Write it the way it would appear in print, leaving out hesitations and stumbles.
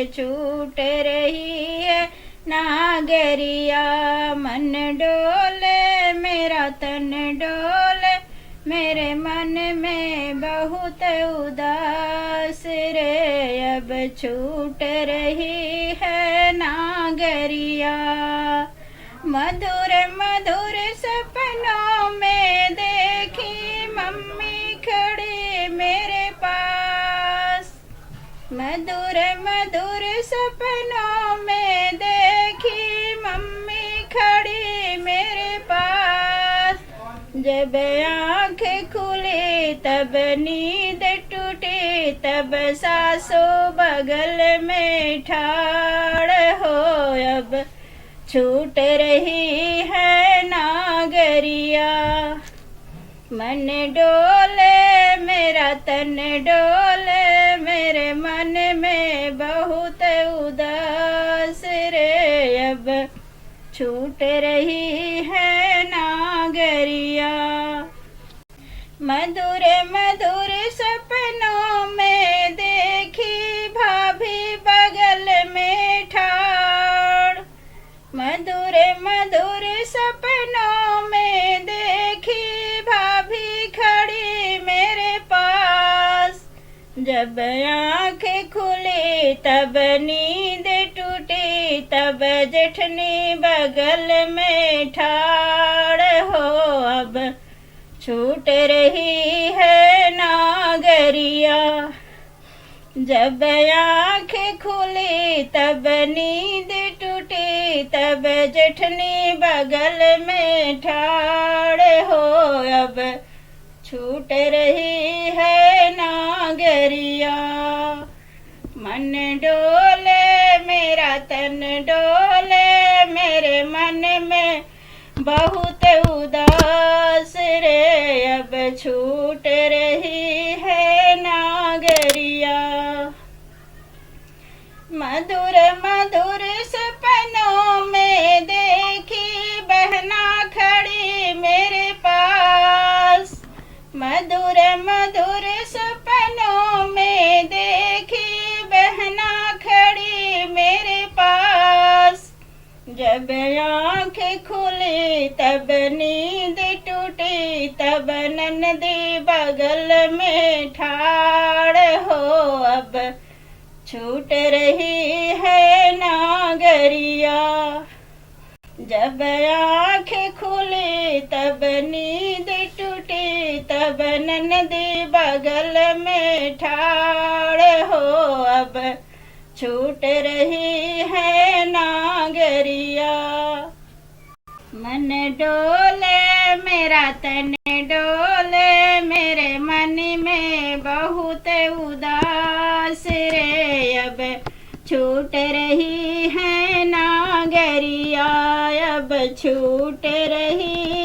छूट रही है नागरिया। मन डोले मेरा तन डोले, मेरे मन में बहुत उदास रे। अब छूट रही है नागरिया। मधुर मधुर सपनों में देखी मम्मी खड़ी मेरे पास। मधुर मधुर सपनों में देखी मम्मी खड़ी मेरे पास। जब आँखें खुली तब नींद टूटी, तब सासू बगल में ठाड़ हो। अब छूट रही है नागरिया। मन डोले मेरा तन डोले, मेरे मन में बहुत उदास रे। अब छूट रही है नागरिया। मधुर मधुर सपनों में देखी भाभी बगल में ठाड़। मधुर मधुर सपनों में देखी भाभी खड़ी मेरे पास। जब आँखें खुली तब नींद टूटी, तब जेठनी बगल में ठाड़ हो। अब छूट रही है नागरिया। जब आँखें खुली तब नींद टूटी, तब जेठनी बगल में ठाड़ हो। अब छूट रही है नागरिया। मन डोले मेरा तन डोले, मेरे मन में बहुत उदास रे। अब छूट रही है नागरिया। मधुर मधुर सपनों में देखी बहना खड़ी मेरे पास। मधुर मधुर सपनों में देखी बहना खड़ी मेरे पास। जब आँखें खुली तब नींद टूटी, तब ननदी बगल में ठाड़ हो। अब छूट रही है नागरिया। जब आँखें खुली तब नींद टूटी, तब ननदी बगल में ठाड़ हो। अब छूट रही है नागरिया। मन डोले मेरा तन डोले, मेरे मन में बहुत उदास रे। अब छूट रही है नागरिया। अब छूट रही